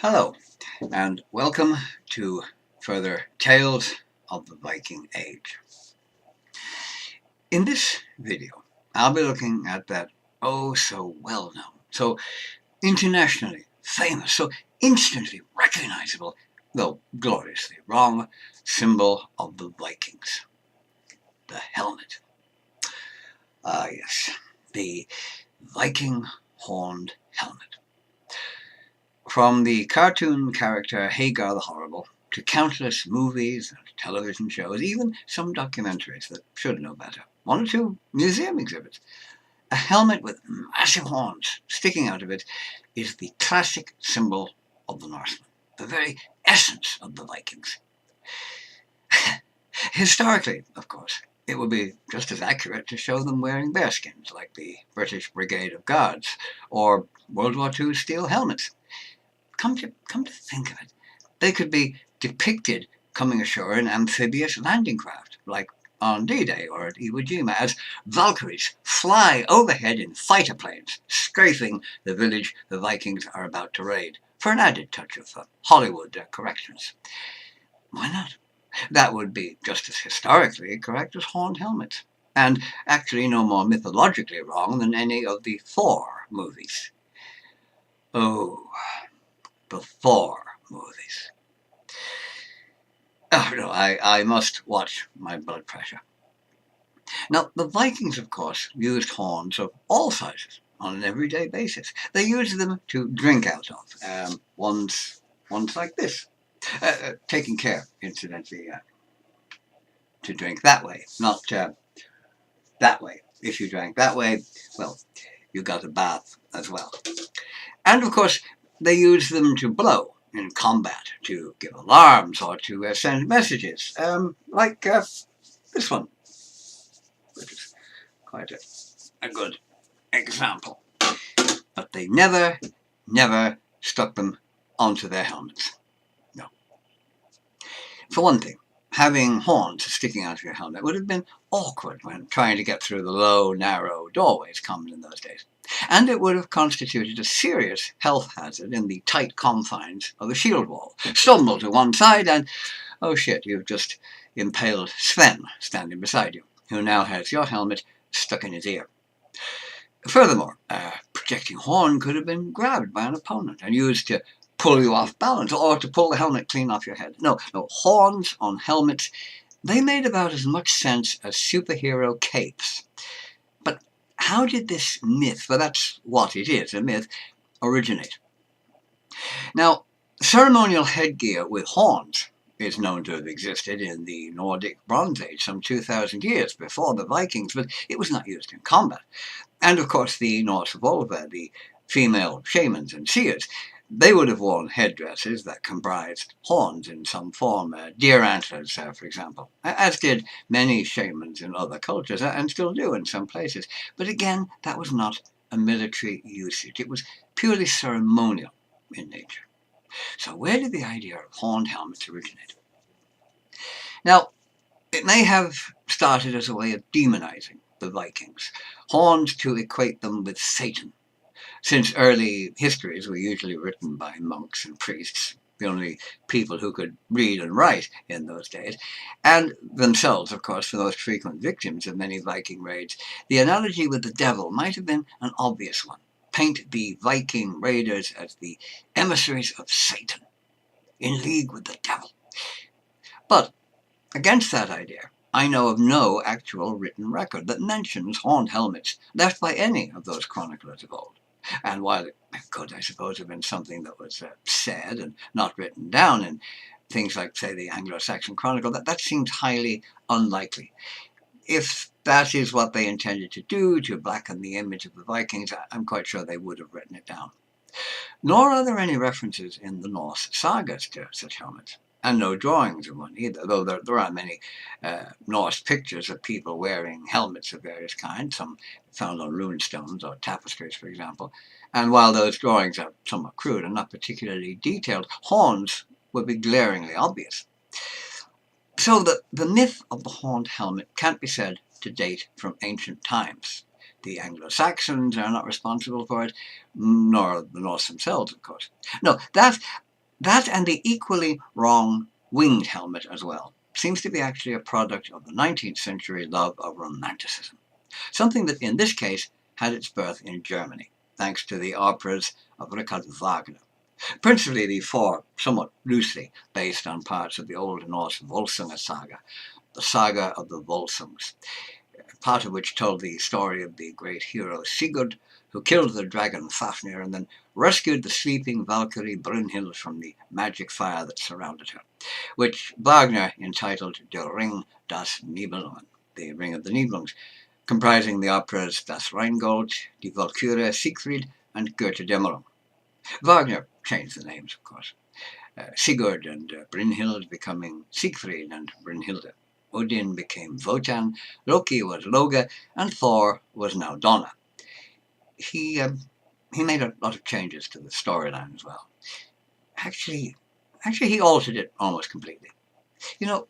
Hello, and welcome to further Tales of the Viking Age. In this video, I'll be looking at that oh so well known, so internationally famous, so instantly recognizable, though gloriously wrong, symbol of the Vikings, the helmet. Ah, yes, the Viking horned helmet. From the cartoon character Hagar the Horrible, to countless movies and television shows, even some documentaries that should know better, one or two museum exhibits, a helmet with massive horns sticking out of it is the classic symbol of the Norsemen, the very essence of the Vikings. Historically, of course, it would be just as accurate to show them wearing bearskins like the British Brigade of Guards or World War II steel helmets. Come to think of it, they could be depicted coming ashore in amphibious landing craft, like on D-Day or at Iwo Jima, as Valkyries fly overhead in fighter planes, strafing the village the Vikings are about to raid, for an added touch of Hollywood correctness. Why not? That would be just as historically correct as horned helmets, and actually no more mythologically wrong than any of the Thor movies. Oh, the Thor movies. Oh no, I must watch my blood pressure. Now, the Vikings, of course, used horns of all sizes on an everyday basis. They used them to drink out of, ones like this. Taking care, incidentally, to drink that way, not that way. If you drank that way, well, you got a bath as well. And of course, they used them to blow in combat, to give alarms or to send messages, like this one, which is quite a good example. But they never stuck them onto their helmets. No. For one thing, having horns sticking out of your helmet would have been awkward when trying to get through the low, narrow doorways common in those days. And it would have constituted a serious health hazard in the tight confines of a shield wall. Stumble to one side and, oh shit, you've just impaled Sven standing beside you, who now has your helmet stuck in his ear. Furthermore, a projecting horn could have been grabbed by an opponent and used to pull you off balance or to pull the helmet clean off your head. No, horns on helmets, they made about as much sense as superhero capes. But how did this myth, for that's what it is, a myth, originate? Now, ceremonial headgear with horns is known to have existed in the Nordic Bronze Age some 2,000 years before the Vikings, but it was not used in combat. And of course the Norse Volva, the female shamans and seers, they would have worn headdresses that comprised horns in some form, deer antlers, for example, as did many shamans in other cultures, and still do in some places. But again, that was not a military usage. It was purely ceremonial in nature. So where did the idea of horned helmets originate? Now, it may have started as a way of demonizing the Vikings, horns to equate them with Satan, since early histories were usually written by monks and priests, the only people who could read and write in those days, and themselves, of course, the most frequent victims of many Viking raids. The analogy with the devil might have been an obvious one. Paint the Viking raiders as the emissaries of Satan, in league with the devil. But against that idea, I know of no actual written record that mentions horned helmets left by any of those chroniclers of old. And while it could, I suppose, have been something that was said and not written down in things like, say, the Anglo-Saxon Chronicle, that seems highly unlikely. If that is what they intended to do, to blacken the image of the Vikings, I'm quite sure they would have written it down. Nor are there any references in the Norse sagas to such helmets. And no drawings of one either, though there are many Norse pictures of people wearing helmets of various kinds, some found on runestones or tapestries, for example. And while those drawings are somewhat crude and not particularly detailed, horns would be glaringly obvious. So the myth of the horned helmet can't be said to date from ancient times. The Anglo-Saxons are not responsible for it, nor the Norse themselves, of course. No, that That and the equally wrong winged helmet as well seems to be actually a product of the 19th century love of romanticism, something that in this case had its birth in Germany, thanks to the operas of Richard Wagner, principally the four, somewhat loosely based on parts of the Old Norse Volsunga saga, the saga of the Volsungs, part of which told the story of the great hero Sigurd, who killed the dragon Fafnir and then rescued the sleeping Valkyrie Brynhild from the magic fire that surrounded her, which Wagner entitled Der Ring das Nibelungen, the Ring of the Nibelungs, comprising the operas Das Rheingold, Die Walküre Siegfried, and Götterdämmerung. Wagner changed the names, of course. Sigurd and Brynhild becoming Siegfried and Brynhilde. Odin became Wotan, Loki was Loge, and Thor was now Donna. He made a lot of changes to the storyline as well. Actually, he altered it almost completely. You know,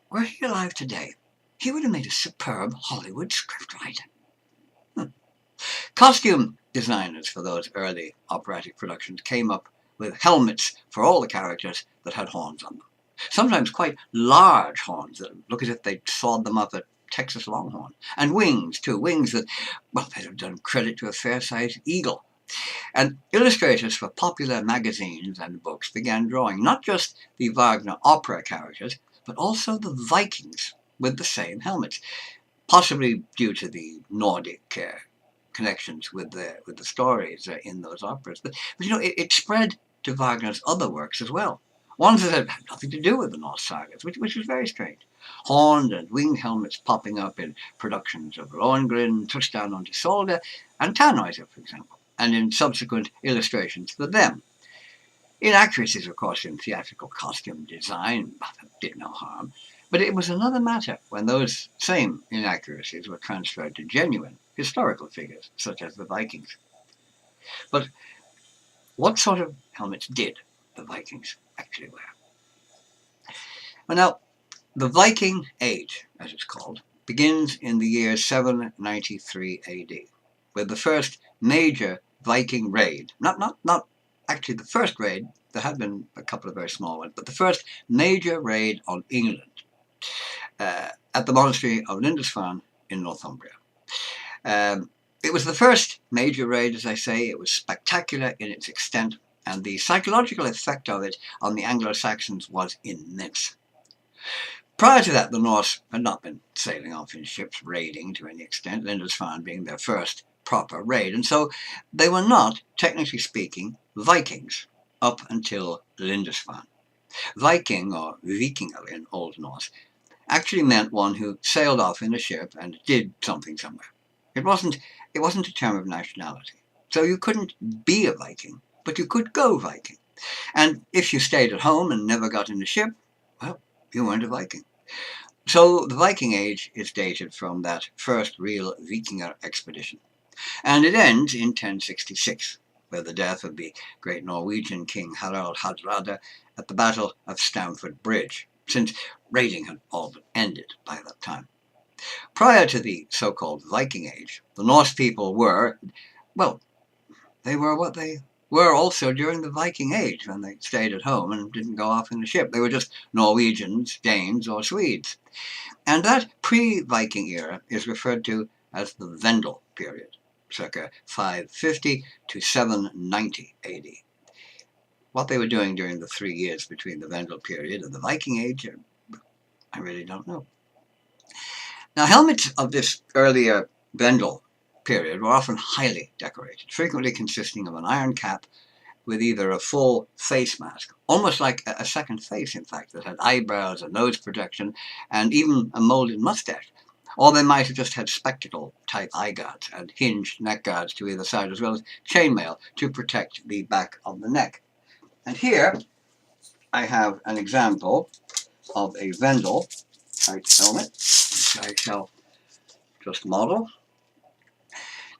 were he alive today, he would have made a superb Hollywood scriptwriter. Costume designers for those early operatic productions came up with helmets for all the characters that had horns on them. Sometimes quite large horns that look as if they'd sawed them up at Texas Longhorn. And wings, too. Wings that, well, they'd have done credit to a fair-sized eagle. And illustrators for popular magazines and books began drawing not just the Wagner opera characters, but also the Vikings with the same helmets, possibly due to the Nordic connections with the stories in those operas. But you know, it spread to Wagner's other works as well. Ones that had nothing to do with the Norse sagas, which was very strange. Horned and winged helmets popping up in productions of Lohengrin, Tristan und Isolde, and Tannhäuser, for example, and in subsequent illustrations for them. Inaccuracies, of course, in theatrical costume design did no harm, but it was another matter when those same inaccuracies were transferred to genuine historical figures, such as the Vikings. But what sort of helmets did the Vikings actually wear? Well, now, the Viking Age, as it's called, begins in the year 793 AD, with the first major Viking raid. Not actually the first raid, there had been a couple of very small ones, but the first major raid on England at the monastery of Lindisfarne in Northumbria. It was the first major raid, as I say. It was spectacular in its extent, and the psychological effect of it on the Anglo-Saxons was immense. Prior to that, the Norse had not been sailing off in ships raiding to any extent, Lindisfarne being their first proper raid, and so they were not, technically speaking, Vikings up until Lindisfarne. Viking, or Vikinger in Old Norse, actually meant one who sailed off in a ship and did something somewhere. It wasn't a term of nationality. So you couldn't be a Viking, but you could go Viking. And if you stayed at home and never got in a ship, well, you weren't a Viking. So the Viking Age is dated from that first real Vikinger expedition. And it ends in 1066, with the death of the great Norwegian king Harald Hardrada at the Battle of Stamford Bridge, since raiding had all but ended by that time. Prior to the so-called Viking Age, the Norse people were, well, they were what they were also during the Viking Age, when they stayed at home and didn't go off in a ship. They were just Norwegians, Danes, or Swedes. And that pre-Viking era is referred to as the Vendel period, circa 550 to 790 AD. What they were doing during the 3 years between the Vendel period and the Viking Age, I really don't know. Now, helmets of this earlier Vendel period were often highly decorated, frequently consisting of an iron cap with either a full face mask, almost like a second face, in fact, that had eyebrows, a nose projection, and even a molded mustache. Or they might have just had spectacle-type eye guards and hinged neck guards to either side, as well as chainmail to protect the back of the neck. And here I have an example of a Vendel type helmet, which I shall just model.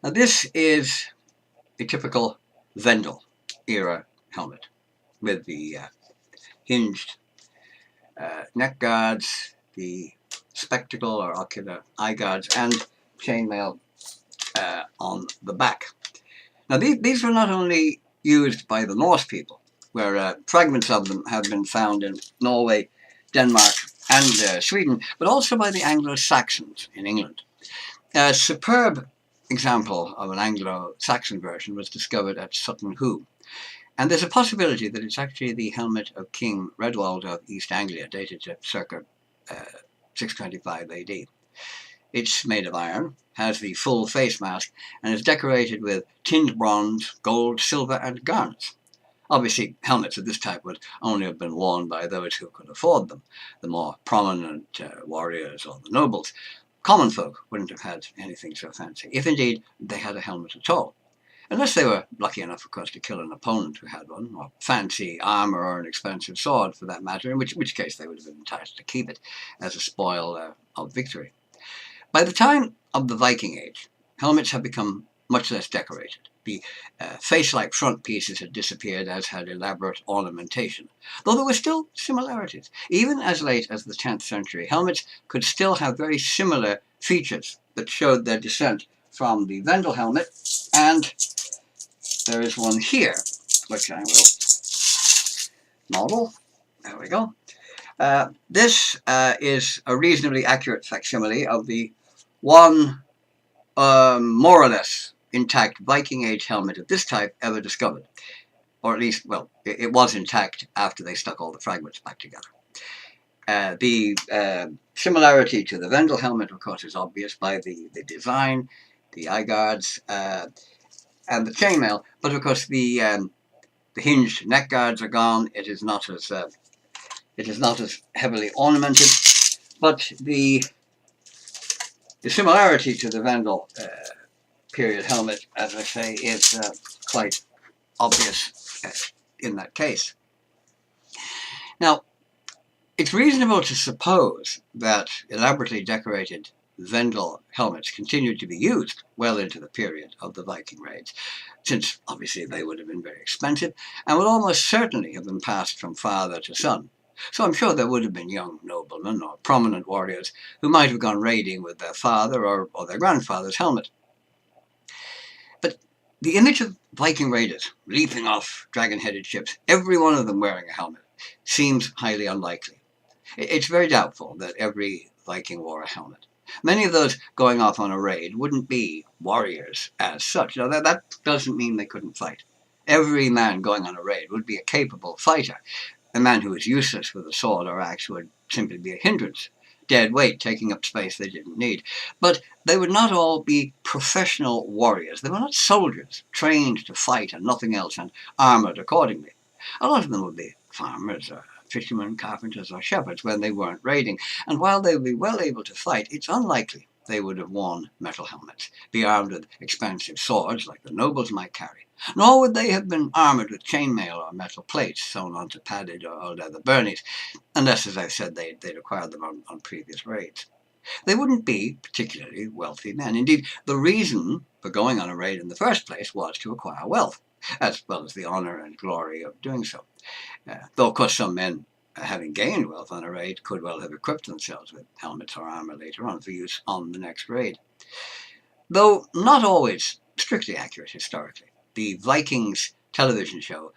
Now, this is a typical Vendel era helmet with the hinged neck guards, the spectacle or ocular eye guards, and chainmail on the back. Now, these were not only used by the Norse people, where fragments of them have been found in Norway, Denmark, and Sweden, but also by the Anglo-Saxons in England. A superb example of an Anglo-Saxon version was discovered at Sutton Hoo. And there's a possibility that it's actually the helmet of King Redwald of East Anglia, dated to circa 625 AD. It's made of iron, has the full face mask, and is decorated with tinned bronze, gold, silver, and garnets. Obviously, helmets of this type would only have been worn by those who could afford them, the more prominent warriors or the nobles. Common folk wouldn't have had anything so fancy, if indeed they had a helmet at all. Unless they were lucky enough, of course, to kill an opponent who had one, or fancy armour or an expensive sword for that matter, in which case they would have been entitled to keep it as a spoil of victory. By the time of the Viking Age, helmets had become much less decorated. The face-like front pieces had disappeared, as had elaborate ornamentation, though there were still similarities. Even as late as the 10th century, helmets could still have very similar features that showed their descent from the Vendel helmet, and there is one here, which I will model. There we go. This is a reasonably accurate facsimile of the one more or less intact Viking Age helmet of this type ever discovered. Or at least, well, it was intact after they stuck all the fragments back together. The similarity to the Vendel helmet, of course, is obvious by the design, the eye guards, and the chainmail. But of course, the hinged neck guards are gone. It is not as heavily ornamented. But the similarity to the Vendel period helmet, as I say, is quite obvious in that case. Now, it's reasonable to suppose that elaborately decorated Vendel helmets continued to be used well into the period of the Viking raids, since obviously they would have been very expensive and would almost certainly have been passed from father to son. So I'm sure there would have been young noblemen or prominent warriors who might have gone raiding with their father or their grandfather's helmet. But the image of Viking raiders leaping off dragon-headed ships, every one of them wearing a helmet, seems highly unlikely. It's very doubtful that every Viking wore a helmet. Many of those going off on a raid wouldn't be warriors as such. Now, that doesn't mean they couldn't fight. Every man going on a raid would be a capable fighter. A man who is useless with a sword or axe would simply be a hindrance, dead weight taking up space they didn't need. But they would not all be professional warriors. They were not soldiers, trained to fight and nothing else and armoured accordingly. A lot of them would be farmers or fishermen, carpenters, or shepherds when they weren't raiding, and while they would be well able to fight, it's unlikely they would have worn metal helmets, be armed with expensive swords like the nobles might carry. Nor would they have been armoured with chainmail or metal plates sewn onto padded or leather burnies, unless, as I've said, they'd acquired them on previous raids. They wouldn't be particularly wealthy men. Indeed, the reason for going on a raid in the first place was to acquire wealth, as well as the honour and glory of doing so. Though, of course, some men, having gained wealth on a raid, could well have equipped themselves with helmets or armour later on for use on the next raid. Though not always strictly accurate historically, the Vikings television show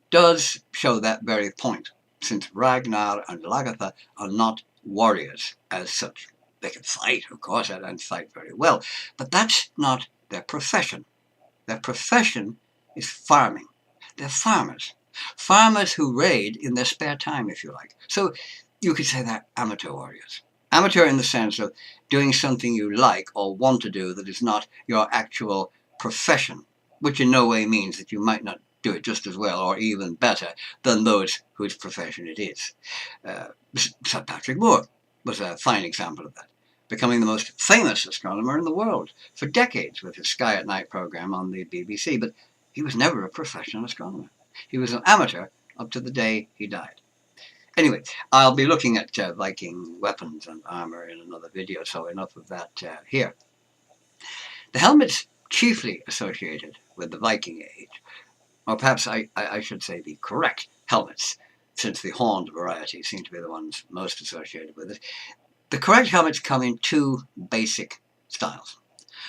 does show that very point, since Ragnar and Lagatha are not warriors as such. They can fight, of course, and fight very well, but that's not their profession. Their profession is farming. They're farmers. Farmers who raid in their spare time, if you like. So you could say they're amateur warriors. Amateur in the sense of doing something you like or want to do that is not your actual profession, which in no way means that you might not do it just as well or even better than those whose profession it is. Sir Patrick Moore was a fine example of that, becoming the most famous astronomer in the world for decades with his Sky at Night program on the BBC, but he was never a professional astronomer. He was an amateur up to the day he died. Anyway, I'll be looking at Viking weapons and armour in another video, so enough of that here. The helmets chiefly associated with the Viking Age, or perhaps I should say the correct helmets, since the horned variety seem to be the ones most associated with it. The correct helmets come in two basic styles.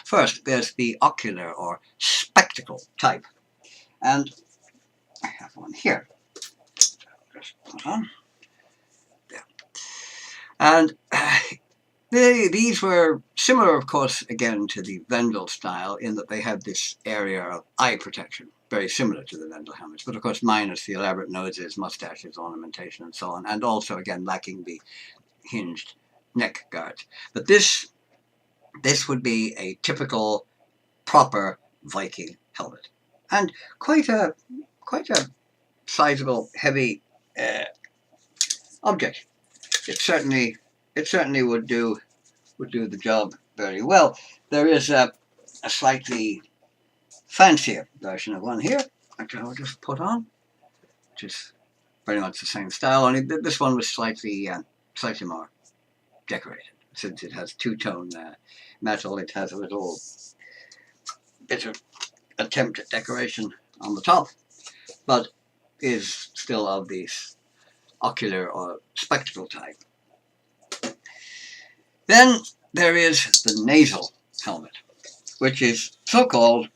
First, there's the ocular or spectacle type, and I have one here. put on. There. And these were similar, of course, again to the Vendel style in that they had this area of eye protection, very similar to the Vendel helmets, but of course minus the elaborate noses, mustaches, ornamentation, and so on, and also, again, lacking the hinged neck guards. But this would be a typical, proper Viking helmet, and quite a sizable, heavy object. It certainly would do the job very well. There is a slightly fancier version of one here, which I'll just put on, which is very much the same style, only this one was slightly more decorated. Since it has two-tone metal, it has a little bit of attempt at decoration on the top, but is still of the ocular or spectacle type. Then there is the nasal helmet, which is so-called,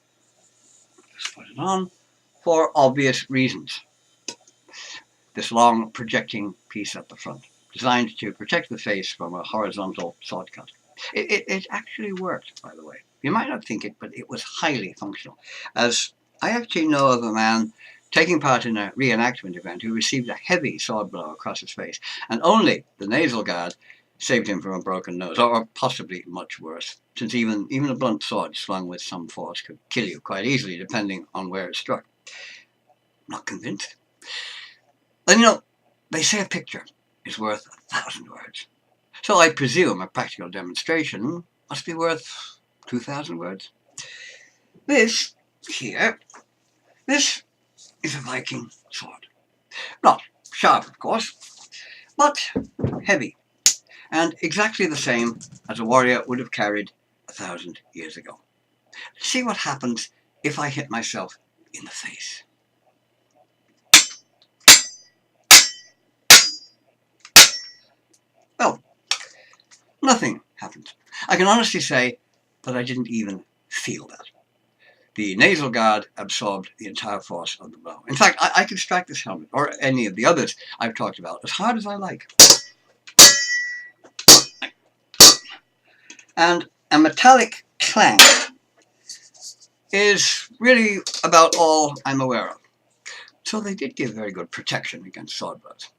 just put it on, for obvious reasons. This long projecting piece at the front, designed to protect the face from a horizontal sword cut. It actually worked, by the way. You might not think it, but it was highly functional, as I actually know of a man taking part in a reenactment event who received a heavy sword blow across his face, and only the nasal guard saved him from a broken nose, or possibly much worse, since even a blunt sword swung with some force could kill you quite easily, depending on where it struck. Not convinced. And they say a picture is worth 1,000 words. So I presume a practical demonstration must be worth 2,000 words. This here, this is a Viking sword. Not sharp, of course, but heavy, and exactly the same as a warrior would have carried 1,000 years ago. Let's see what happens if I hit myself in the face. Well, nothing happened. I can honestly say that I didn't even feel that. The nasal guard absorbed the entire force of the blow. In fact, I could strike this helmet, or any of the others I've talked about, as hard as I like. And a metallic clank is really about all I'm aware of. So they did give very good protection against sword blows.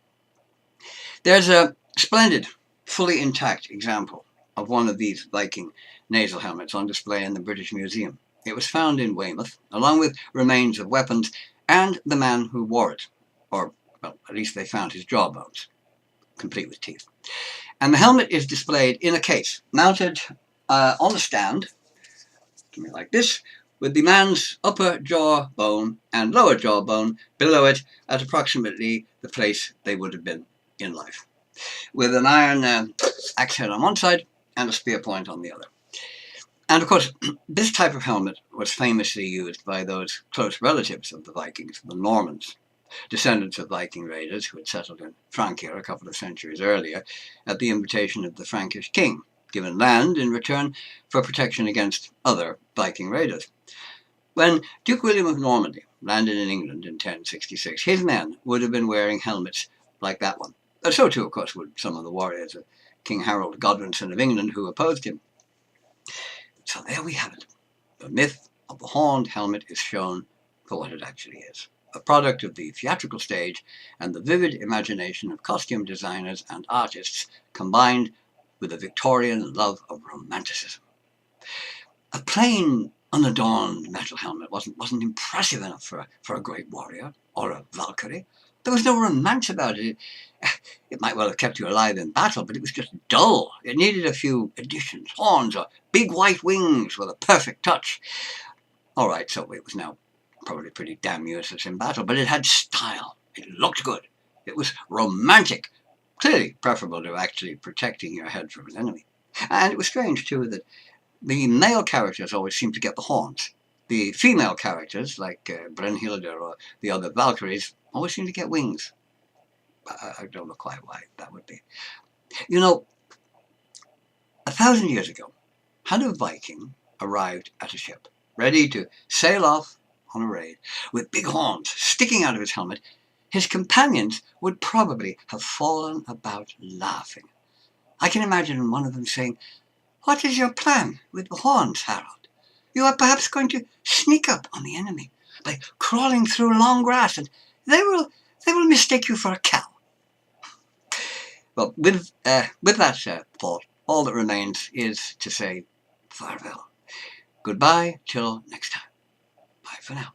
There's a splendid, fully intact example of one of these Viking nasal helmets on display in the British Museum. It was found in Weymouth, along with remains of weapons and the man who wore it, or, well, at least they found his jawbones, complete with teeth. And the helmet is displayed in a case, mounted on a stand, something like this, with the man's upper jawbone and lower jawbone below it at approximately the place they would have been in life, with an iron axe head on one side and a spear point on the other. And of course, this type of helmet was famously used by those close relatives of the Vikings, the Normans, descendants of Viking raiders who had settled in Francia a couple of centuries earlier at the invitation of the Frankish king, given land in return for protection against other Viking raiders. When Duke William of Normandy landed in England in 1066, his men would have been wearing helmets like that one. So too, of course, would some of the warriors of King Harold Godwinson of England who opposed him. So there we have it. The myth of the horned helmet is shown for what it actually is, a product of the theatrical stage and the vivid imagination of costume designers and artists combined with a Victorian love of romanticism. A plain, unadorned metal helmet wasn't impressive enough for a great warrior or a Valkyrie. There was no romance about it. It might well have kept you alive in battle, but it was just dull. It needed a few additions, horns or big white wings with a perfect touch. All right, so it was now probably pretty damn useless in battle, but it had style. It looked good. It was romantic, clearly preferable to actually protecting your head from an enemy. And it was strange, too, that the male characters always seemed to get the horns. The female characters, like Brunhilde or the other Valkyries, always seemed to get wings. I don't know quite why that would be. 1,000 years ago, had a Viking arrived at a ship, ready to sail off on a raid, with big horns sticking out of his helmet, his companions would probably have fallen about laughing. I can imagine one of them saying, "What is your plan with the horns, Harold? You are perhaps going to sneak up on the enemy by crawling through long grass, and they will mistake you for a cow." Well, with that thought, all that remains is to say farewell. Goodbye till next time. Bye for now.